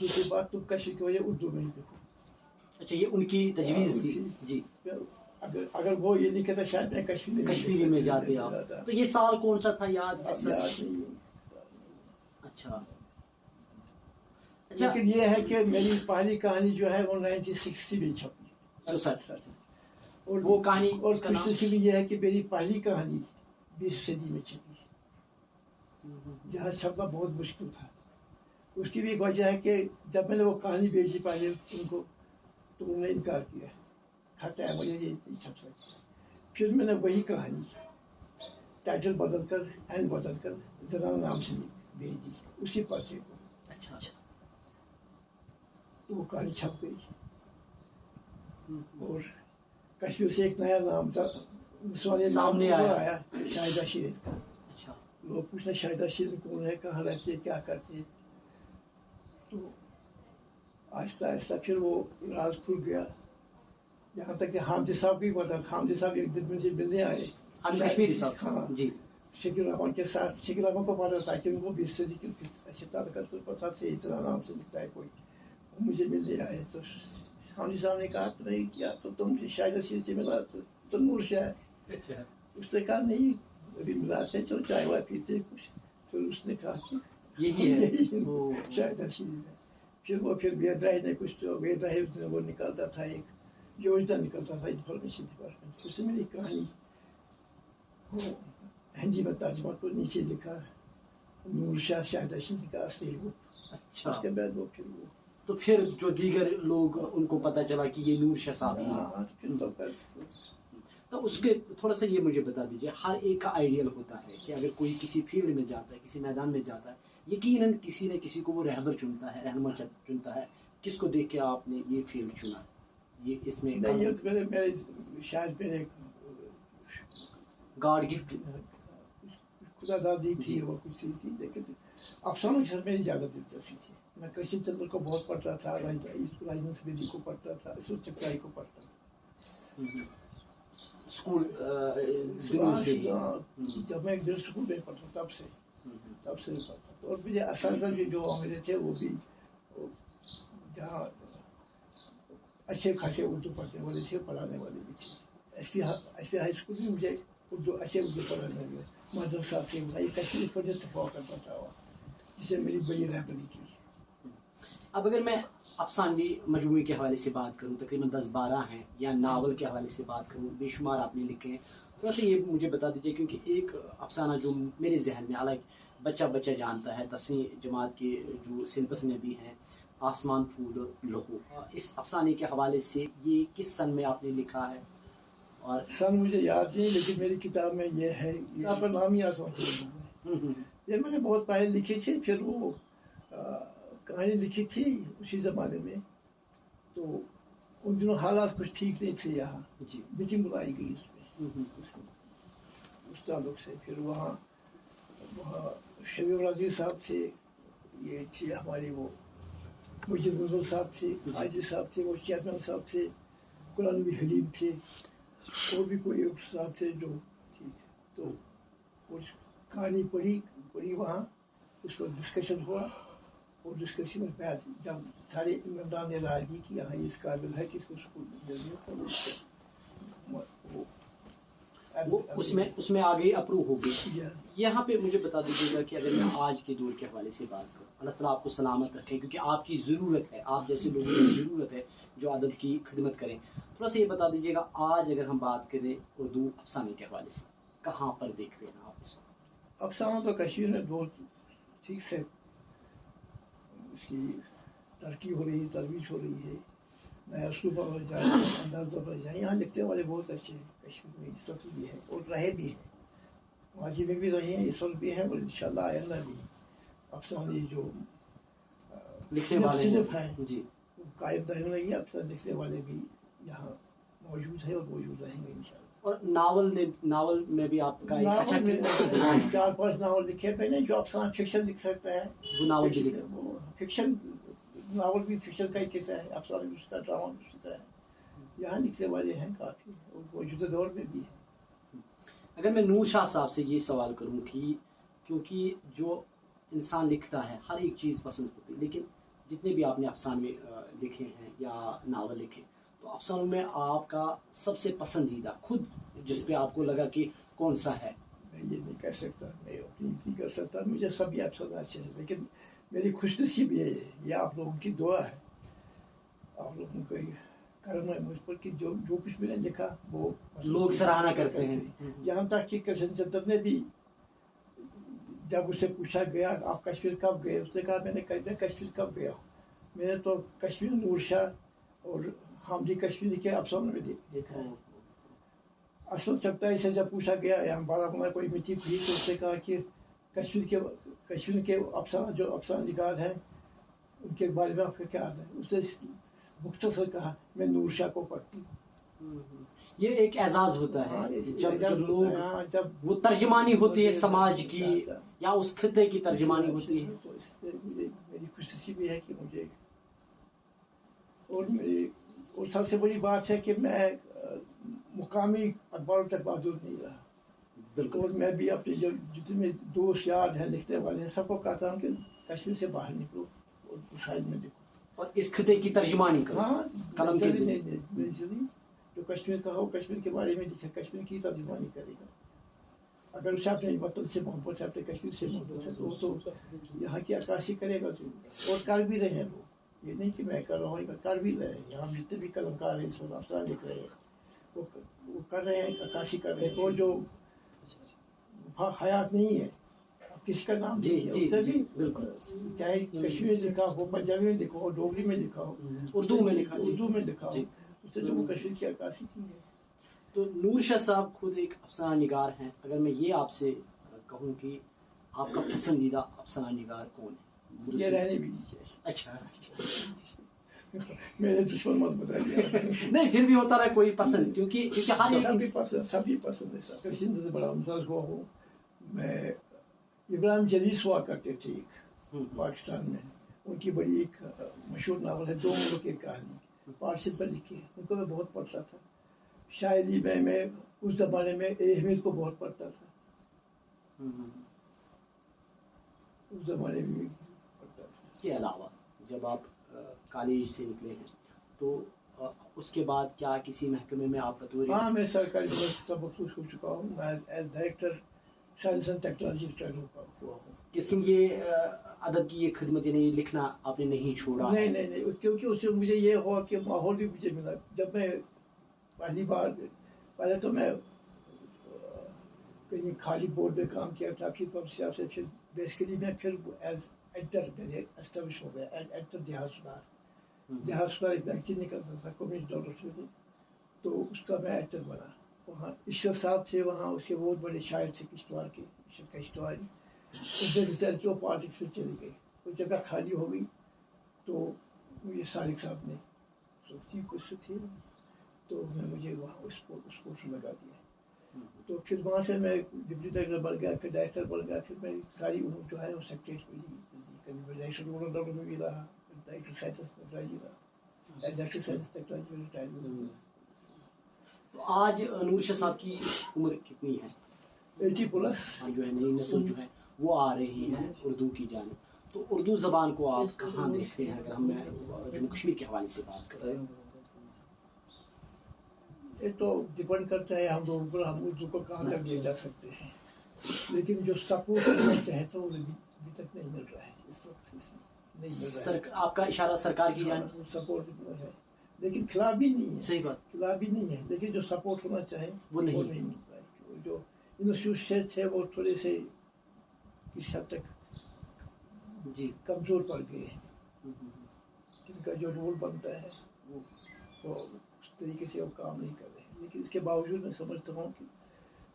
دوسری بات تم کشمیر کی وجہ اردو میں ہی لکھو. اچھا یہ ان کی تجویز تھی جی. اگر وہ یہ لکھا تھا شاید میں کشمیری میں جاتے آپ. تو یہ سال کون سا تھا یاد ہے سر؟ اچھا لیکن یہ ہے کہ میری پہلی کہانی جو ہے وہ 1960 میں چھپی. اور وہ کہانی اور خوش نصیبی یہ ہے کہ میری پہلی کہانی 20 صدی میں چھپی جہاں چھپنا بہت مشکل تھا. اس کی بھی ایک وجہ ہے کہ جب میں نے وہ کہانی بھیجی پہلے ان کو تو انہوں نے انکار کیا. کھاتا ہے مجھے یہ نہیں چھپ سکتا. پھر میں نے وہی کہانی ٹائٹل بدل کر اینڈ بدل کر زنانہ نام سے بھیج دی اسی پرچے کو. اچھا اچھا. وہ کہانی چھپ گئی. اور کشمیر سے ایک نیا نام تھا سامنے آیا شاہدہ شیرین کا. اچھا. لوگ پوچھتے شاہدہ شیرین کون ہے, کہاں رہتے ہیں, کیا کرتے ہیں. تو آہستہ آہستہ پھر وہ راز کھل گیا. یہاں تک کہ حامد صاحب بھی پتا. حامد صاحب ایک دن مجھے ملنے آئے. کشمیری صاحب. ہاں جی. شکیل رحمان کے ساتھ. شکیل رحمان کو پتا تھا کہ ان کو 20 صدی کی اچھے تعلقات کو پتا تھا اتنا نام سے لکھتا ہے کوئی. مجھے ملنے آئے تو حامد صاحب نے کہا تمہیں کیا تو تم شاہدہ شیرین سے ملا تو نور شاہ ہے. اس نے کہا نہیں ابھی ملاتے چلو چائے وائے پیتے کچھ. پھر اس نے کہا کہ یہی ہے شاہدہ شیرین ہے. پھر ویدرائی نے کچھ تو ویدرائی وہ نکالتا تھا ایک یوجنا نکلتا تھا انفارمیشن ڈپارٹمنٹ. اس میں میری کہانی وہ ہندی میں ترجمہ کو نیچے لکھا نور شاہ شاہدہ شیرین کا اصلی روپ. اچھا. اس کے بعد وہ پھر وہ تو پھر جو دیگر لوگ ان کو پتہ چلا کہ یہ نور شاہ صاحب ہیں. تو اس کے تھوڑا سا یہ مجھے بتا دیجیے. ہر ایک کا آئیڈیل ہوتا ہے کہ اگر کوئی کسی فیلڈ میں جاتا ہے, کسی میدان میں جاتا ہے, یقیناً کسی نہ کسی کو وہ رہبر چنتا ہے, رہنما چنتا ہے. کس کو دیکھ کے آپ نے یہ فیلڈ چنا؟ یہ اس میں شاید میرے گاڈ گفٹ خدا دادی تھی وہ کچھ تھی. لیکن افسانوں کے ساتھ میری زیادہ دلچسپی تھی. میں کرشن چندر کو بہت پڑھتا تھا, راجندر سبیدی کو پڑھتا تھا, ایشور چکرائی کو پڑھتا تھا. اسکول دنوں سے جب میں مڈل اسکول میں پڑھتا تب سے پڑھتا تھا. اور مجھے اساتذہ بھی جو میرے تھے وہ بھی جہاں اچھے خاصے اردو پڑھنے والے تھے, پڑھانے والے بھی تھے. ایس پی ہائی اسکول میں مجھے اچھے اردو پڑھانے والے مادر صاحب تھے. یہ کشمیری پروجیکٹ ہوا کرتا تھا جسے میری بڑی رہبری کی. اب اگر میں افسانوی مجموعے کے حوالے سے بات کروں, تقریباً 10-12 ہیں, یا ناول کے حوالے سے بات کروں, بے شمار آپ نے لکھے ہیں. تھوڑا سا یہ مجھے بتا دیجیے, کیونکہ ایک افسانہ جو میرے ذہن میں حالانکہ بچہ جانتا ہے, 10ویں جماعت کے جو سلیبس میں بھی ہیں, آسمان پھول لہو. اس افسانے کے حوالے سے یہ کس سن میں آپ نے لکھا ہے؟ اور سن مجھے یاد نہیں, لیکن میری کتاب میں یہ ہے, یہاں پر نام ہی آسمان پھول. یہ میں نے بہت پہلے لکھی تھی. پھر وہ کہانی لکھی تھی اسی زمانے میں. تو ان دنوں حالات کچھ ٹھیک نہیں تھے یہاں. میٹنگ بلائی گئی اس میں اس تعلق سے. پھر وہاں شبیب رضوی صاحب تھے, یہ تھے ہمارے وہ مجید نظر صاحب تھے, حاجی صاحب تھے, وہ چیئرمین صاحب تھے, قرآن نبی حلیم تھے, اور بھی کوئی صاحب تھے جو ٹھیک. تو کچھ کہانی پڑھی وہاں, اس پر ڈسکشن ہوا. اور ڈسکشن میں بعد جب سارے ممبران نے رائے دی کہ یہاں اس قابل ہے کہ اس کو اسکول اس میں آگے اپروو ہو گئی. یہاں پہ مجھے بتا دیجیے گا کہ اگر میں آج کے دور کے حوالے سے بات کروں, اللہ تعالیٰ آپ کو سلامت رکھے, کیونکہ آپ کی ضرورت ہے, آپ جیسے لوگوں کی ضرورت ہے جو ادب کی خدمت کریں. تھوڑا سا یہ بتا دیجیے گا, آج اگر ہم بات کریں اردو افسانے کے حوالے سے, کہاں پر دیکھتے ہیں آپ اس کو؟ افسانہ تو کشمیر میں بہت ٹھیک سے اس کی ترقی ہو رہی ہے, ترویج ہو رہی ہے, نیا اسلوب بدل جائے, انداز بدل جائے. یہاں لکھنے والے بہت اچھے ہیں کشمیر میں اس وقت بھی ہیں اور رہے بھی ہیں, ماضی میں بھی رہے ہیں, اس وقت بھی ہیں, اور انشاءاللہ آئندہ بھی. افسانے جو لکھنے والے ہیں جی قائم دائم رہی ہے. افسانے لکھنے والے بھی یہاں موجود ہیں اور موجود رہیں گے انشاءاللہ. اور ناول میں بھی آپ کا 4-5 ناول لکھے پہلے. جو افسانہ فکشن لکھ سکتا ہے وہ ناول بھی فکشن ناول بھی فکشن کا ہی قصہ ہے, افسانہ بھی اس کا, ڈرامہ بھی اس کا ہے. یہاں لکھنے والے ہیں کافی, اور موجودہ دور میں بھی ہیں. اگر میں نور شاہ صاحب سے یہ سوال کروں کہ کیونکہ جو انسان لکھتا ہے ہر ایک چیز پسند ہوتی ہے, لیکن جتنے بھی آپ نے افسانے لکھے ہیں یا ناول لکھے، تو افسانوں میں آپ کا سب سے پسندیدہ خود جس پہ آپ کو لگا کہ کون سا ہے؟ میں یہ نہیں کہہ سکتا، میں اپنی نہیں کر سکتا، مجھے سب یہ افسانہ اچھے ہیں، لیکن میری خوش نصیبی ہے یہ آپ لوگوں کی دعا ہے، آپ لوگوں کا یہ کرم ہے مجھ پر کہ جو کچھ میں نے لکھا وہ لوگ سراہنا کرتے ہیں۔ یہاں تک کہ کرشن چندر نے بھی جب اسے پوچھا گیا آپ کشمیر کب گئے، اس نے کہا میں کشمیر کب گیا ہوں، میں نے تو کشمیر نور شاہ اور حامدی کشمیری کے افسانوں میں دیکھا ہے۔ اصل چپٹائی سے جب پوچھا گیا یہاں بارہمولہ کوئی مٹی تھی تو اس نے کہا کہ کشمیر کے افسانہ جو افسانہ نگار ہیں ان کے بارے میں آپ کا کیا ہے، اس نے مختصر کہا میں نور شاہ کو پڑھتی ہوں۔ یہ ایک اعزاز ہوتا ہے جب لوگ وہ ترجمانی ہوتی ہے سماج کی یا اس خطے کی ترجمانی ہوتی ہے، تو اس میں مجھے میری خوش نصیبی ہے کہ مجھے اور سب سے بڑی بات ہے کہ میں مقامی اخباروں تک محدود نہیں رہا، بالکل، اور میں بھی اپنے جو جتنے دوست یار ہیں لکھنے والے ہیں سب کو کہتا ہوں کہ کشمیر سے باہر نکلو اور مسائل میں لکھو اور اس خطے کی ترجمانی کرو ہاں قلم کے ذریعے۔ جو کشمیر کا ہو کشمیر کے بارے میں لکھے، کشمیر کی ترجمانی کرے گا، اگر اسے اپنے وطن سے محبت ہے اپنے کشمیر سے محبت ہے تو وہ تو یہاں کی عکاسی کرے گا، اور کر بھی رہے ہیں لوگ، یہ نہیں کہ میں کر رہا ہوں، کر بھی رہے ہیں، یہاں جتنے بھی قلمکار ہیں اس وقت افسانہ لکھ رہے ہیں وہ کر رہے ہیں، عکاسی کر رہے ہیں، اور جو حیات نہیں ہے اب کسی کا نام نہیں ہے اس سے بھی چاہے کشمیر میں لکھا ہو، پنجابی میں لکھا ہو، ڈوگری میں لکھا ہو، اردو میں لکھا ہو، اس سے جو وہ کشمیر کی عکاسی کی ہے۔ تو نور شاہ صاحب خود ایک افسانہ نگار ہیں، اگر میں یہ آپ سے کہوں کہ آپ کا پسندیدہ افسانہ نگار کون ہے؟ یہ رہنے بھی دیجیے، اچھا، میرے دشمن مت بتا دیا، نہیں پھر بھی ہوتا رہا کوئی پسند، کیونکہ ہر ایک سبھی پسند ہے، اگر سندھ سے بڑا مثال ہوا ہوں میں ابراہیم جلیس ہوا کرتے تھے ایک پاکستان میں، ان کی بڑی ایک مشہور ناول ہے دو ملک کی کہانی، پارسی پر لکھی ہے، ان کو میں بہت پڑھتا تھا، شاعری میں اس زمانے میں اے حمید کو بہت پڑھتا تھا، اس زمانے میں پڑھتا تھا۔ کے علاوہ جب آپ کالج سے نکلے ہیں تو اس کے بعد کیا کسی محکمے میں آپ بطور؟ ہاں میں سرکاری سب مخصوص ہو چکا ہوں، میں as director science and technology ہوا ہوں۔ کسی یہ ادب کی یہ خدمت یعنی لکھنا آپ نے نہیں چھوڑا؟ نہیں، کیونکہ اس سے مجھے یہ ہوا کہ ماحول بھی مجھے ملا، جب میں پہلی بار پہلے تو میں کہیں خالی بورڈ میں کام کیا تھا، پھر تب سے پھر بیسیکلی میں پھر ایز ایڈیٹر میرے اسٹیبلش ہو گیا، ایڈیٹر دیہات سدھار ایک میگزین نکلتا تھا کمیونٹی ڈالر سے، تو اس کا میں ایڈیٹر بنا، وہاں عشرت صاحب تھے، وہاں اس کے بہت بڑے شاعر تھے کشتواڑ کے، عشرت کشتواڑی، اس نے ریزلٹ کیا پالیٹکس میں چلی گئی، وہ جگہ خالی ہو گئی تو مجھے صادق صاحب نے سوچتی کچھ تھی تو مجھے وہاں اس کو لگا دیا، تو پھر وہاں سے میں ڈپٹی ڈائریکٹر بن گیا، پھر ڈائریکٹر بن گیا، پھر میں ساری عمر جو ہے وہ سیکریٹریٹ میں کبھی میں ڈائریکٹر رورل ڈاکٹر میں بھی رہا، ڈائریکٹر سائنس ٹیکنالوجی رہا، ڈائریکٹر سائنس ٹیکنالوجی میں ریٹائر ہوا۔ تو آج نور شاہ صاحب کی عمر کتنی ہے؟ 80+۔ جو ہے نئی نسل جو ہے وہ آ رہی ہیں اردو کی جانب، تو اردو زبان کو آپ کہاں دیکھتے ہیں اگر ہم جموں کشمیر کے حوالے سے بات کر رہے ہیں؟ یہ تو ڈپینڈ کرتا ہے ہم لوگوں پر، ہم اردو کو کہاں تک لے جا سکتے ہیں، لیکن جو سپورٹ ملنا چاہتا ہے وہ ابھی تک نہیں مل رہا ہے، اس وقت نہیں مل رہا ہے۔ آپ کا اشارہ سرکار کی جانب؟ سپورٹ ہے لیکن خلاف بھی نہیں ہے، صحیح بات، خلاف بھی نہیں ہے، لیکن جو سپورٹ ہونا چاہے وہ نہیں مل رہا ہے، جو انسٹیٹیوشن ہے وہ تھوڑے سے کسی حد تک جی کمزور پڑ گئے ہیں، جن کا جو رول بنتا ہے وہ اس طریقے سے وہ کام نہیں کر رہے ہیں، لیکن اس کے باوجود میں سمجھتا ہوں کہ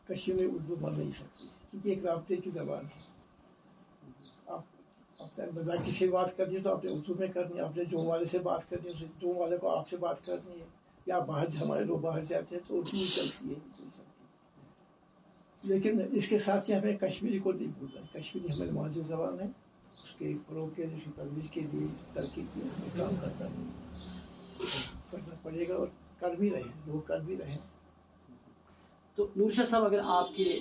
کشمیر میں اردو بن نہیں سکتی، کیونکہ ایک رابطے کی زبان ہے، آپ اپنے لداخی سے بات کرنی ہے تو آپ نے اردو میں کرنی ہے، آپ نے جوم والے سے بات کرنی ہے جوم والے کو آپ سے بات کرنی ہے، یا باہر ہمارے لوگ باہر جاتے ہیں تو اردو ہی چلتی ہے، لیکن اس کے ساتھ ہی ہمیں کشمیری کو نہیں بھولنا ہے، کشمیری ہماری مادری زبان ہے، اس کے فروغ کے لیے، ترویج کے لیے، ترقی کے لیے ہمیں کام کرنا پڑے گا، اور کر بھی رہے ہیں، لوگ کر بھی رہے ہیں۔ تو نور شاہ صاحب اگر آپ کے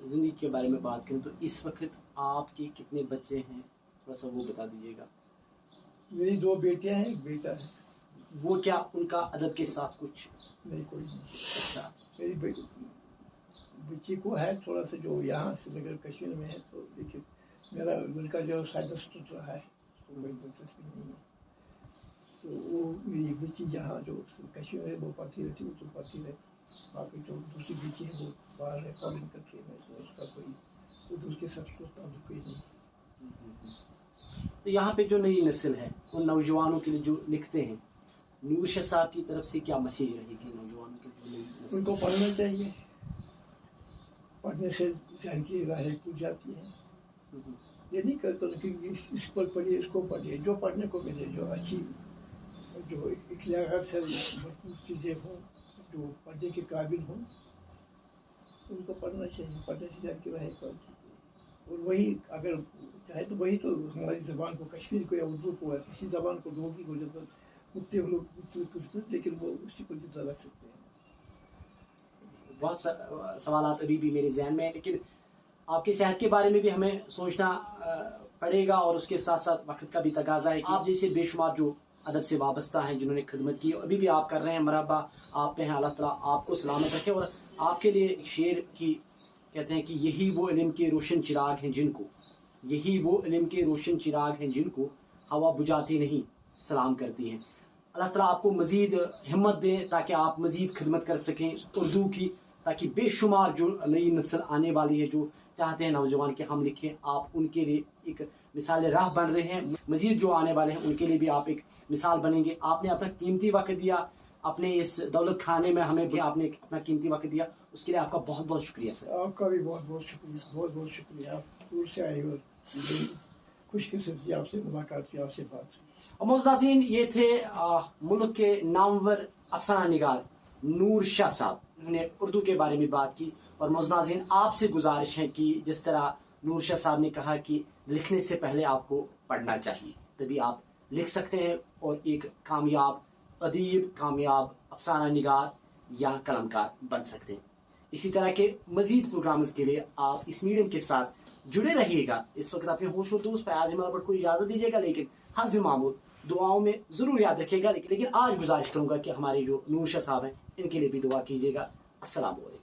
زندگی کے بارے میں بات کریں تو اس وقت آپ کے کتنے بچے ہیں، تھوڑا سا وہ بتا دیجیے گا۔ میری 2 بیٹیاں ہیں، ایک بیٹا ہے. وہ کیا ان کا ادب کے ساتھ کچھ؟ نہیں، کوئی نہیں. اچھا. میری بچی کو ہے تھوڑا سا جو یہاں سے مگر کشمیر میں ہے، تو دیکھیے میرا لڑکا جو سائنس اسٹوڈنٹ رہا ہے، اس کو کوئی دلچسپی نہیں ہے. تو وہ میری بچی یہاں جو کشمیر میں وہ پڑھتی رہتی، اردو پڑھتی رہتی. باقی جو دوسری بچی ہے وہ باہر ہے فارن کنٹری میں، تو اس کا کوئی اردو کے ساتھ کوئی تعلق ہی نہیں. تو یہاں پہ جو نئی نسل ہے ان نوجوانوں کے لیے جو لکھتے ہیں، نور شاہ صاحب کی طرف سے کیا میسیج رہے گی نوجوانوں کے لیے؟ ان کو پڑھنا چاہیے. پڑھنے سے ذہن کی راہیں کھل جاتی ہیں. یہ نہیں کرتا کہ اس پر پڑھیے، اس کو پڑھیے. جو پڑھنے کو ملے، جو اچھی، جو اخلاقات سے بھرپور چیزیں ہوں، جو پڑھنے کے قابل ہوں، ان کو پڑھنا چاہیے. پڑھنے سے ذہن کی راہیں کھل جاتی ہے. اور وہی اگر چاہے تو وہی تو ہماری زبان کو، کشمیر کو یا اردو کو یا کسی زبان کو، ڈوگری کو جب مختلف لوگ کچھ لیکن وہ اسی کو زندہ رکھ سکتے ہیں. بہت سوالات ابھی بھی میرے ذہن میں ہیں، لیکن آپ کی صحت کے بارے میں بھی ہمیں سوچنا پڑے گا، اور اس کے ساتھ ساتھ وقت کا بھی تقاضا ہے. آپ جیسے بے شمار جو ادب سے وابستہ ہیں، جنہوں نے خدمت کی، ابھی بھی آپ کر رہے ہیں، مرحبا آپ پہ ہیں. اللہ تعالیٰ آپ کو سلامت رکھے. اور آپ کے لیے شعر کی کہتے ہیں کہ یہی وہ علم کے روشن چراغ ہیں جن کو، یہی وہ علم کے روشن چراغ ہیں جن کو ہوا بجھاتی نہیں سلام کرتی ہیں. اللہ تعالیٰ آپ کو مزید ہمت دے تاکہ آپ مزید خدمت کر سکیں اردو کی، تاکہ بے شمار جو نئی نسل آنے والی ہے، جو چاہتے ہیں نوجوان کہ ہم لکھیں، آپ ان کے لیے ایک مثال راہ بن رہے ہیں. مزید جو آنے والے ہیں ان کے لیے بھی آپ ایک مثال بنیں گے. آپ نے اپنا قیمتی وقت دیا اپنے اس دولت خانے میں، ہمیں بھی آپ نے اپنا قیمتی وقت دیا، اس کے لیے آپ کا بہت بہت شکریہ سر. آپ کا بھی بہت بہت شکریہ، بہت بہت شکریہ. آپ دور سے آئے اور خوش قسمتی آپ سے ملاقات کی، آپ سے بات ہوئی. موزدین، یہ تھے ملک کے نامور افسانہ نگار نور شاہ صاحب. انہوں نے اردو کے بارے میں بات کی. اور موزدین، آپ سے گزارش ہے کہ جس طرح نور شاہ صاحب نے کہا کہ لکھنے سے پہلے آپ کو پڑھنا چاہیے، تبھی آپ لکھ سکتے ہیں اور ایک کامیاب ادیب، کامیاب افسانہ نگار یا قلمکار بن سکتے ہیں. اسی طرح کے مزید پروگرامز کے لیے آپ اس میڈیم کے ساتھ جڑے رہیے گا. اس وقت اپنے ہوش و دوست فیاض جمال بٹ کو اجازت دیجیے گا، لیکن حسب معمول دعاؤں میں ضرور یاد رکھیے گا. لیکن آج گزارش کروں گا کہ ہمارے جو نور شاہ صاحب ہیں ان کے لیے بھی دعا کیجیے گا. السلام علیکم.